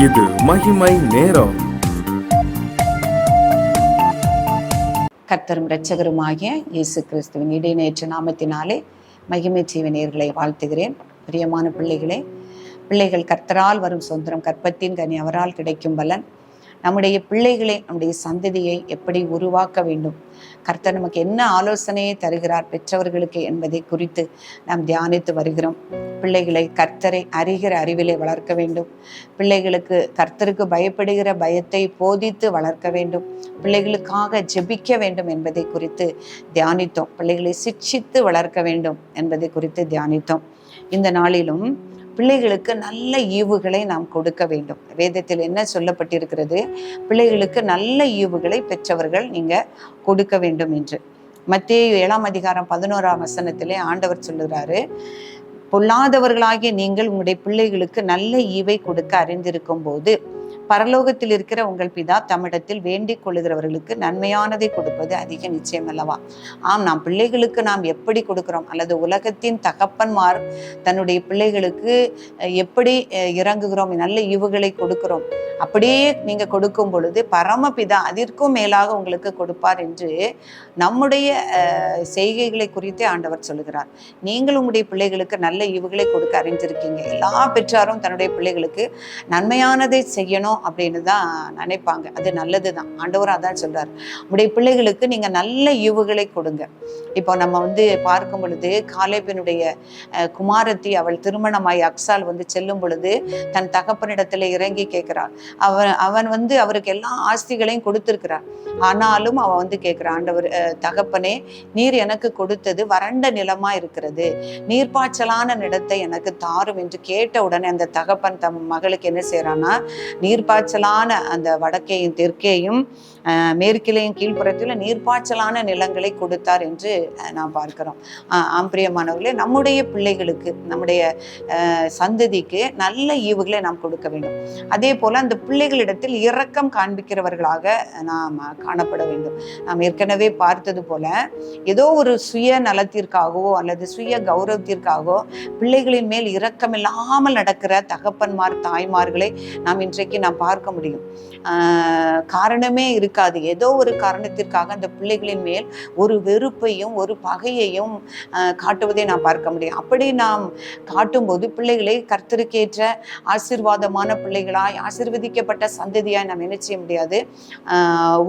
இது மகிமை நேரம். கர்த்தரும் இரட்சகருமாகிய இயேசு கிறிஸ்துவின் இடைநேற்ற நாமத்தினாலே மகிமை ஜீவநேயர்களை வாழ்த்துகிறேன். பிரியமான பிள்ளைகள் கர்த்தரால் வரும் சுதந்திரம், கற்பத்தின் கனி அவரால் கிடைக்கும் பலன். நம்முடைய பிள்ளைகளை, நம்முடைய சந்ததியை எப்படி உருவாக்க வேண்டும், கர்த்தர் நமக்கு என்ன ஆலோசனையை தருகிறார் பெற்றவர்களுக்கு என்பதை குறித்து நாம் தியானித்து வருகிறோம். பிள்ளைகளை கர்த்தரை அறிகிற அறிவிலே வளர்க்க வேண்டும். பிள்ளைகளுக்கு கர்த்தருக்கு பயப்படுகிற பயத்தை போதித்து வளர்க்க வேண்டும். பிள்ளைகளுக்காக ஜெபிக்க வேண்டும் என்பதை குறித்து தியானித்தோம். பிள்ளைகளை சிட்சித்து வளர்க்க வேண்டும் என்பதை குறித்து தியானித்தோம். இந்த நாளிலும் பிள்ளைகளுக்கு நல்ல ஈவுகளை நாம் கொடுக்க வேண்டும். வேதத்தில் என்ன சொல்லப்பட்டிருக்கிறது? பிள்ளைகளுக்கு நல்ல ஈவுகளை பெற்றவர்கள் நீங்க கொடுக்க வேண்டும் என்று. மத்தேயு 7:11 ஆண்டவர் சொல்லுகிறாரு, பொல்லாதவர்களாகிய நீங்கள் உங்களுடைய பிள்ளைகளுக்கு நல்ல ஈவை கொடுக்க அறிந்திருக்கும் போது பரலோகத்தில் இருக்கிற உங்கள் பிதா தம்மிடத்தில் வேண்டிக் கொள்ளுகிறவர்களுக்கு நன்மையானதை கொடுப்பது அதிக நிச்சயம் அல்லவா? நாம் பிள்ளைகளுக்கு நாம் எப்படி கொடுக்கிறோம், அல்லது உலகத்தின் தகப்பன்மார் தன்னுடைய பிள்ளைகளுக்கு எப்படி இறங்குகிறோம், நல்ல ஈவுகளை கொடுக்கிறோம், அப்படியே நீங்க கொடுக்கும் பொழுது பரமபிதா அதற்கும் மேலாக உங்களுக்கு கொடுப்பார் என்று நம்முடைய செய்கைகளை குறித்தே ஆண்டவர் சொல்லுகிறார். நீங்கள் உங்களுடைய பிள்ளைகளுக்கு நல்ல ஈவுகளை கொடுக்க அறிஞ்சிருக்கீங்க. எல்லா பெற்றாரும் தன்னுடைய பிள்ளைகளுக்கு நன்மையானதை செய்யணும் அப்படின்னு தான் நினைப்பாங்க. அது நல்லதுதான். ஆண்டவர் அதான் சொல்றாரு, உங்களுடைய பிள்ளைகளுக்கு நீங்க நல்ல ஈவுகளை கொடுங்க. இப்போ நம்ம பார்க்கும் பொழுது காலேபினுடைய குமாரத்தி அவள் திருமணமாய் அக்சால் செல்லும் பொழுது தன் தகப்பனிடத்துல இறங்கி கேட்கிறாள். அவன் அவருக்கு எல்லா ஆஸ்திகளையும் கொடுத்திருக்கிறார். ஆனாலும் அவன் கேட்கிறான், ஆண்டவர் தகப்பனே, நீர் எனக்கு கொடுத்தது வறண்ட நிலமா இருக்கிறது, நீர்ப்பாய்ச்சலான நிலத்தை எனக்கு தாரும் என்று கேட்ட உடனே அந்த தகப்பன் தம் மகளுக்கு என்ன செய்யறான்னா, நீர்ப்பாய்ச்சலான அந்த வடக்கேயும் தெற்கேயும் மேற்கிலையும் கீழ்ப்புறத்திலும் நீர்ப்பாய்ச்சலான நிலங்களை கொடுத்தார் என்று நாம் பார்க்கிறோம். பிரியமானவர்களே, நம்முடைய பிள்ளைகளுக்கு, நம்முடைய சந்ததிக்கு நல்ல ஈவுகளை நாம் கொடுக்க வேண்டும். அதே போல அந்த பிள்ளைகளிடத்தில் இரக்கம் காண்பிக்கிறவர்களாக நாம் காணப்பட வேண்டும். நாம் ஏற்கனவே பார்த்தது போல ஏதோ ஒரு சுய நலத்திற்காகவோ அல்லது சுய கௌரவத்திற்காகவோ பிள்ளைகளின் மேல் இரக்கம் இல்லாமல் நடக்கிற தகப்பன்மார், தாய்மார்களை நாம் இன்றைக்கு நாம் பார்க்க முடியும். காரணமே இருக்காது. ஏதோ ஒரு காரணத்திற்காக அந்த பிள்ளைகளின் மேல் ஒரு வெறுப்பையும் ஒரு பகையையும் காட்டுவதை நாம் பார்க்க முடியும். அப்படி நாம் காட்டும்போது பிள்ளைகளை கர்த்தருக்கேற்ற ஆசீர்வாதமான பிள்ளைகளாய், ஆசீர்வதிக்கப்பட்ட சந்ததியாய் நாம் என்ன செய்ய முடியாது,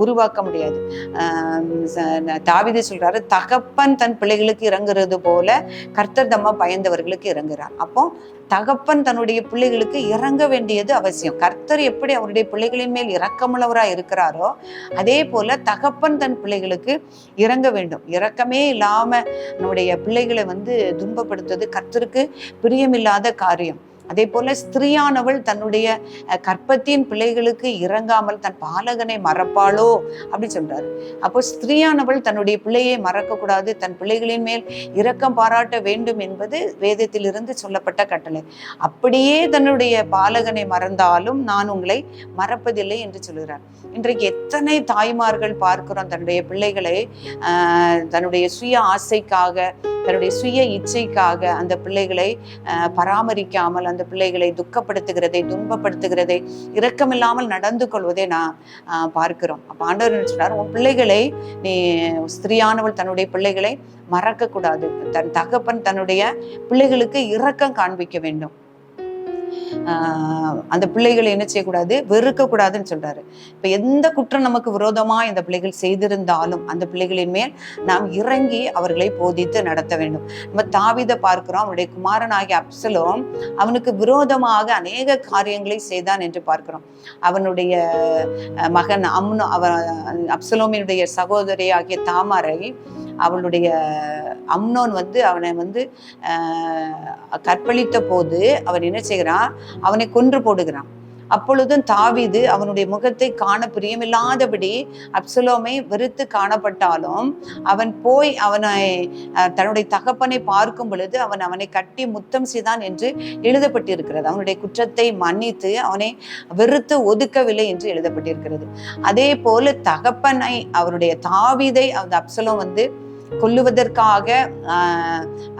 உருவாக்க முடியாது. தாவீது சொல்றாரு, தகப்பன் தன் பிள்ளைகளுக்கு இறங்குறது போல கர்த்தர் தம்ம பயந்தவர்களுக்கு இறங்குறார். அப்போ தகப்பன் தன்னுடைய பிள்ளைகளுக்கு இறங்க வேண்டியது அவசியம். கர்த்தர் எப்படி அவருடைய பிள்ளைகளின் மேல் இரக்கமுள்ளவராக இருக்கிறாரோ அதே போல தகப்பன் தன் பிள்ளைகளுக்கு இறங்க வேண்டும். இரக்கமே இல்லாம நம்முடைய பிள்ளைகளை துன்பப்படுத்துவது கர்த்தருக்கு பிரியமில்லாத காரியம். அதே போல ஸ்திரீயானவள் தன்னுடைய கற்பத்தின் பிள்ளைகளுக்கு இறங்காமல் தன் பாலகனை மறப்பாளோ அப்படி சொல்றாரு. அப்போ ஸ்திரீயானவள் தன்னுடைய பிள்ளையை மறக்க கூடாது, தன் பிள்ளைகளின் மேல் இரக்கம் பாராட்ட வேண்டும் என்பது வேதத்திலிருந்து சொல்லப்பட்ட கட்டளை. அப்படியே தன்னுடைய பாலகனை மறந்தாலும் நான் உங்களை மறப்பதில்லை என்று சொல்கிறார். இன்றைக்கு எத்தனை தாய்மார்கள் பார்க்கிறோம், தன்னுடைய பிள்ளைகளை தன்னுடைய சுய ஆசைக்காக, தன்னுடைய சுய இச்சைக்காக அந்த பிள்ளைகளை பராமரிக்காமல் அந்த பிள்ளைகளை துக்கப்படுத்துகிறதை, துன்பப்படுத்துகிறதை, இரக்கமில்லாமல் நடந்து கொள்வதை நான் பார்க்கிறோம். அப்ப ஆண்டவர் சொன்னார், உன் பிள்ளைகளை நீ, ஸ்திரீயானவள் தன்னுடைய பிள்ளைகளை மறக்க கூடாது, தன் தகப்பன் தன்னுடைய பிள்ளைகளுக்கு இரக்கம் காண்பிக்க வேண்டும். அந்த பிள்ளைகளை என்ன செய்யக்கூடாது, வெறுக்க கூடாதுன்னு சொல்றாரு. இப்ப எந்த குற்றம் நமக்கு விரோதமா இந்த பிள்ளைகள் செய்திருந்தாலும் அந்த பிள்ளைகளின் மேல் நாம் இறங்கி அவர்களை போதித்து நடத்த வேண்டும். நம்ம தாவீதை பார்க்கிறோம், அவனுடைய குமாரனாகிய அப்சலோம் அவனுக்கு விரோதமாக அநேக காரியங்களை செய்தான் என்று பார்க்கிறோம். அவனுடைய மகன் அப்சலோமினுடைய சகோதரி ஆகிய தாமாரை அவளுடைய அம்னோன் அவனை கற்பழித்த போது அவன் என்ன செய்கிறான், அவனை கொன்று போடுகிறான். அப்பொழுதும் தாவீது அவனுடைய முகத்தை காண பிரியமில்லாதபடி அப்சலோமை வெறுத்து காணப்பட்டாலும் அவன் போய் அவனை தன்னுடைய தகப்பனை பார்க்கும் பொழுது அவனை கட்டி முத்தம் செய்தான் என்று எழுதப்பட்டிருக்கிறது. அவனுடைய குற்றத்தை மன்னித்து அவனை வெறுத்து ஒதுக்கவில்லை என்று எழுதப்பட்டிருக்கிறது. அதே போல தகப்பனை, அவருடைய தாவீதை அந்த அப்சலோம் கொல்லுவதற்காக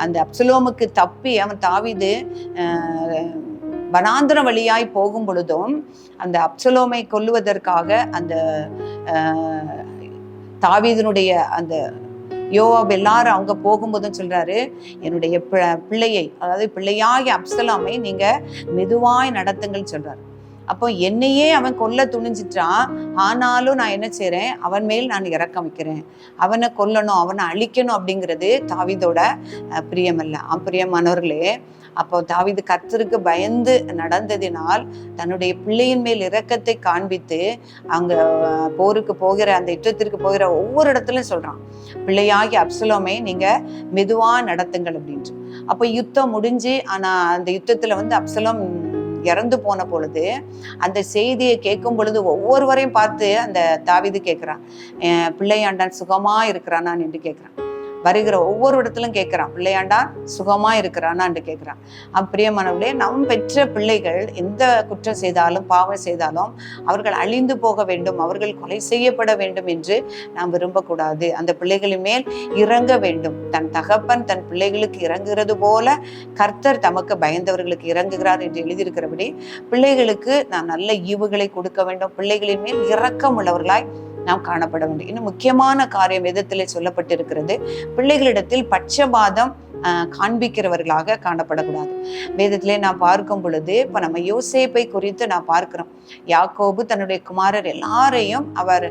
அந்த அப்சலோமுக்கு தப்பி அவன் தாவீது வனாந்திரம் வழியாய் போகும் பொழுதும் அந்த அப்சலோமை கொல்லுவதற்காக அந்த தாவீதினுடைய அந்த யோவாப் எல்லாரும் அவங்க போகும்போதும் சொல்றாரு, என்னுடைய பிள்ளையை, அதாவது பிள்ளையாகிய அப்சலோமை நீங்க மெதுவாய் நடத்துங்கள் சொல்றாரு. அப்போ என்னையே அவன் கொல்ல துணிஞ்சிட்டான், ஆனாலும் நான் என்ன செய்யறேன், அவன் மேல் நான் இரக்கம் வைக்கிறேன். அவனை கொல்லணும், அவனை அழிக்கணும் அப்படிங்கிறது தாவீதோட பிரியமல்ல. பிரியமானவர்களே, அப்போ தாவீது கர்த்தருக்கு பயந்து நடந்ததினால் தன்னுடைய பிள்ளையின் மேல் இரக்கத்தை காண்பித்து அங்க போருக்கு போகிற, அந்த யுத்தத்திற்கு போகிற ஒவ்வொரு இடத்துலயும் சொல்றான், பிள்ளையாகி அப்சலோமை நீங்க மெதுவா நடத்துங்கள் அப்படின்ட்டு. அப்போ யுத்தம் முடிஞ்சு, ஆனா அந்த யுத்தத்துல அப்சலோம் இறந்து போன பொழுது அந்த செய்தியை கேட்கும் பொழுது ஒவ்வொருவரையும் பார்த்து அந்த தாவீது கேட்கிறான், பிள்ளையாண்டான் சுகமா இருக்கிறானான் என்று கேட்கிறான். வருகிற ஒவ்வொரு இடத்திலும் கேட்கிறான், பிள்ளையாண்டான் சுகமா இருக்கிறானா என்று கேட்கிறான். பிரியமானவர்களே, நம் பெற்ற பிள்ளைகள் எந்த குற்றம் செய்தாலும் பாவம் செய்தாலும் அவர்கள் அழிந்து போக வேண்டும், அவர்கள் கொலை செய்யப்பட வேண்டும் என்று நாம் விரும்பக்கூடாது. அந்த பிள்ளைகளின் மேல் இறங்க வேண்டும். தன் தகப்பன் தன் பிள்ளைகளுக்கு இறங்குகிறது போல கர்த்தர் தமக்கு பயந்தவர்களுக்கு இறங்குகிறார் என்று எழுதியிருக்கிறபடி பிள்ளைகளுக்கு நாம் நல்ல ஈவுகளை கொடுக்க வேண்டும். பிள்ளைகளின் மேல் இரக்கம் உள்ளவர்களாய் நாம் காணப்பட வேண்டும். இன்னும் முக்கியமான காரியம் வேதத்திலே சொல்லப்பட்டிருக்கிறது, பிள்ளைகளிடத்தில் பட்சபாதம் காண்பிக்கிறவர்களாக காணப்படக்கூடாது. வேதத்திலே நாம் பார்க்கும் பொழுது இப்ப நம்ம யோசேப்பை குறித்து நான் பார்க்கிறோம். யாக்கோபு தன்னுடைய குமாரர் எல்லாரையும் அவர்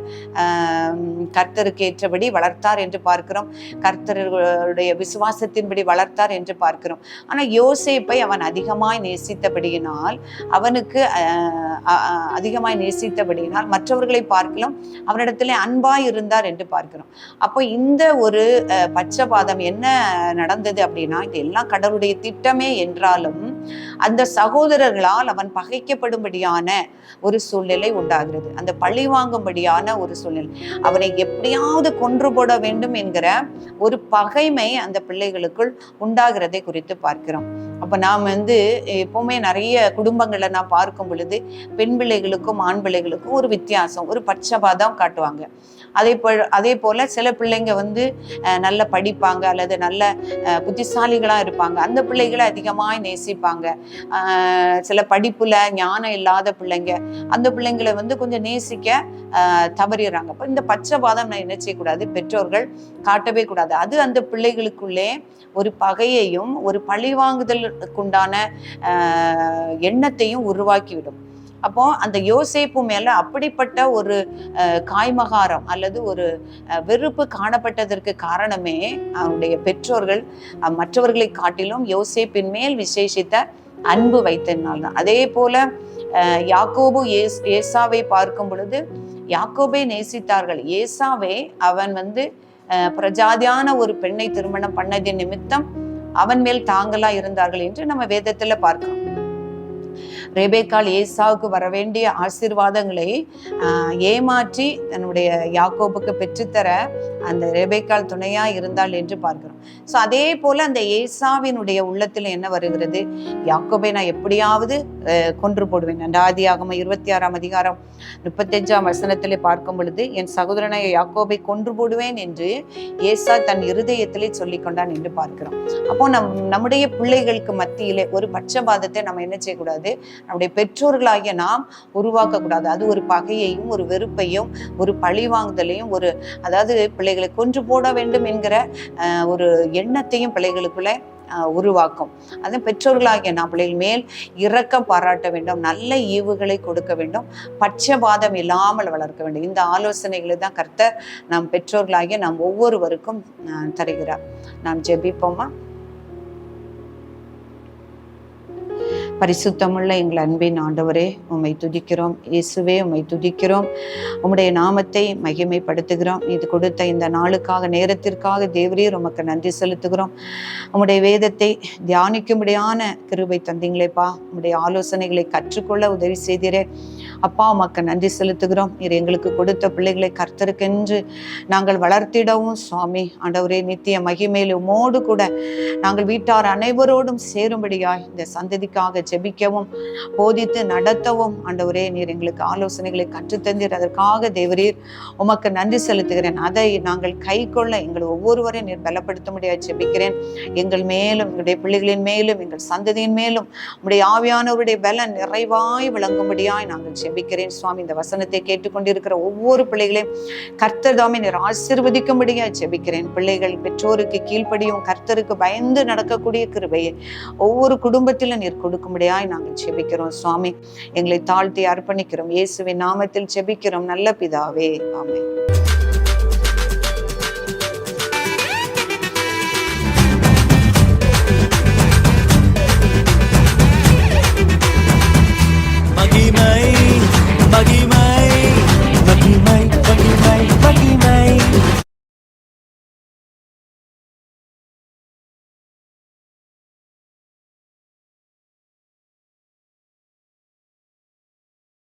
கர்த்தருக்கு ஏற்றபடி வளர்த்தார் என்று பார்க்கிறோம். கர்த்தருடைய விசுவாசத்தின்படி வளர்த்தார் என்று பார்க்கிறோம். ஆனா யோசேப்பை அவன் அதிகமாய் நேசித்தபடியினால் மற்றவர்களை பார்க்கலாம் அவனிடத்திலே அன்பாய் இருந்தார் என்று பார்க்கிறோம். அப்போ இந்த ஒரு பட்சபாதம் என்ன நடந்தது அப்படின்னா, இது எல்லாம் கடவுளுடைய திட்டமே என்றாலும் அந்த சகோதரர்களால் அவன் பகைக்கப்படும்படியான ஒரு சூழ்நிலை உண்டாகிறது. அந்த பழி வாங்கும்படியான ஒரு சூழ்நிலை, அவனை எப்படியாவது கொன்று போட வேண்டும் என்கிற ஒரு பகைமை அந்த பிள்ளைகளுக்குள் உண்டாகிறதை குறித்து பார்க்கிறோம். அப்ப நாம் எப்பவுமே நிறைய குடும்பங்களை நான் பார்க்கும் பொழுது பெண் பிள்ளைகளுக்கும் ஆண் பிள்ளைகளுக்கும் ஒரு வித்தியாசம், ஒரு பட்சபாதம் காட்டுவாங்க. அதே போல சில பிள்ளைங்க நல்ல படிப்பாங்க அல்லது நல்ல புத்திசாலிகளா இருப்பாங்க, அந்த பிள்ளைகளை அதிகமாய் நேசிப்பாங்க. சில படிப்புல ஞானம் இல்லாத பிள்ளைங்க, அந்த பிள்ளைங்களை கொஞ்சம் நேசிக்க தவறிடுறாங்க. அப்ப இந்த பட்சபாதம் நான் என்ன செய்யக்கூடாது, பெற்றோர்கள் காட்டவே கூடாது. அது அந்த பிள்ளைகளுக்குள்ளே ஒரு பகையையும் ஒரு பழிவாங்குதலுக்குண்டான எண்ணத்தையும் உருவாக்கிவிடும். அப்போ அந்த யோசேப்பு மேல அப்படிப்பட்ட ஒரு காய்மகாரம் அல்லது ஒரு வெறுப்பு காணப்பட்டதற்கு காரணமே அவனுடைய பெற்றோர்கள் மற்றவர்களை காட்டிலும் யோசேப்பின் மேல் விசேஷித்த அன்பு வைத்ததினால்தான். அதே போல யாக்கோபு ஏசாவை பார்க்கும் பொழுது யாக்கோபை நேசித்தார்கள். ஏசாவே அவன் பிரஜாதியான ஒரு பெண்ணை திருமணம் பண்ணதின் நிமித்தம் அவன் மேல் தாங்களா இருந்தார்கள் என்று நம்ம வேதத்துல பார்க்கிறோம். ரெபேக்காள் ஏசாவுக்கு வர வேண்டிய ஆசீர்வாதங்களை ஏமாற்றி தன்னுடைய யாக்கோபுக்கு பெற்றுத்தர அந்த ரெபேக்காள் துணையா இருந்தாள் என்று பார்க்கிறோம். ஸோ அதே போல அந்த ஏசாவினுடைய உள்ளத்துல என்ன வருகிறது, யாக்கோபை நான் எப்படியாவது கொன்று போடுவேன். ஆதியாகமம் 26:35 பார்க்கும் பொழுது என் சகோதரனை யாக்கோபை கொன்று போடுவேன் என்று ஏசா தன் இருதயத்திலே சொல்லிக் கொண்டான் என்று பார்க்கிறோம். அப்போ நம்முடைய பிள்ளைகளுக்கு மத்தியிலே ஒரு பட்சபாதத்தை நம்ம என்ன செய்யக்கூடாது, நம்முடைய பெற்றோர்களாகிய நாம் உருவாக்க கூடாது. அது ஒரு பகையையும் ஒரு வெறுப்பையும் ஒரு பழிவாங்குதலையும் அதாவது பிள்ளைகளை கொன்று போட வேண்டும் என்கிற ஒரு எண்ணத்தையும் பிள்ளைகளுக்குள்ள உருவாக்கும். அது பெற்றோர்களாகிய நாம் பிள்ளைகள் மேல் இரக்கம் பாராட்ட வேண்டும், நல்ல ஈவுகளை கொடுக்க வேண்டும், பட்சபாதம் இல்லாமல் வளர்க்க வேண்டும். இந்த ஆலோசனைகளை தான் கர்த்தர் நாம் பெற்றோர்களாகிய நாம் ஒவ்வொருவருக்கும் தருகிறார். நாம் ஜெபிப்போமா? பரிசுத்தமுள்ள எங்கள் அன்பின் ஆண்டவரே, உம்மை துதிக்கிறோம். இயேசுவே, உம்மை துதிக்கிறோம். உம்முடைய நாமத்தை மகிமைப்படுத்துகிறோம். இது கொடுத்த இந்த நாளுக்காக நேரத்திற்காக தேவரீர் உமக்கு நன்றி செலுத்துகிறோம். உம்முடைய வேதத்தை தியானிக்கும்படியான கிருபை தந்தீங்களேப்பா. உம்முடைய ஆலோசனைகளை கற்றுக்கொள்ள உதவி செய்தீரே. அப்பா உமக்கு நன்றி செலுத்துகிறோம். நீர் எங்களுக்கு கொடுத்த பிள்ளைகளை கர்த்தருக்கென்று நாங்கள் வளர்த்திடவும் சுவாமி ஆண்டவரே நித்திய மகிமையில் உமோடு கூட நாங்கள் வீட்டார் அனைவரோடும் சேரும்படியாய் இந்த சந்ததிக்காக ஜெபிக்கவும் போதித்து நடத்தவும் ஆண்டவரே நீர் எங்களுக்கு ஆலோசனைகளை கற்றுத்தந்தீர். அதற்காக தேவரீர் உமக்கு நன்றி செலுத்துகிறேன். அதை நாங்கள் கை கொள்ள எங்கள் ஒவ்வொருவரையும் நீர் பலப்படுத்த முடியாது ஜெபிக்கிறேன். எங்கள் மேலும் எங்களுடைய பிள்ளைகளின் மேலும் எங்கள் சந்ததியின் மேலும் உடைய ஆவியானவருடைய பலன் நிறைவாய் விளங்கும்படியாய் நாங்கள் ஜெபிக்கிறேன் சுவாமி. இந்த வசனத்தை கேட்டுக்கொண்டிருக்கிற ஒவ்வொரு பிள்ளைகளையும் கர்த்தர் தாமே நீர் ஆசீர்வதிக்கும்படியாய் ஜெபிக்கிறேன். பிள்ளைகள் பெற்றோருக்கு கீழ்ப்படியும் கர்த்தருக்கு பயந்து நடக்கக்கூடிய கிருபையை ஒவ்வொரு குடும்பத்திலும் நீர் கொடுக்கும்படியாய் நாங்கள் ஜெபிக்கிறோம் சுவாமி. எங்களை தாழ்த்தி அர்ப்பணிக்கிறோம். இயேசுவின் நாமத்தில் ஜெபிக்கிறோம் நல்ல பிதாவே, ஆமென். மகிமை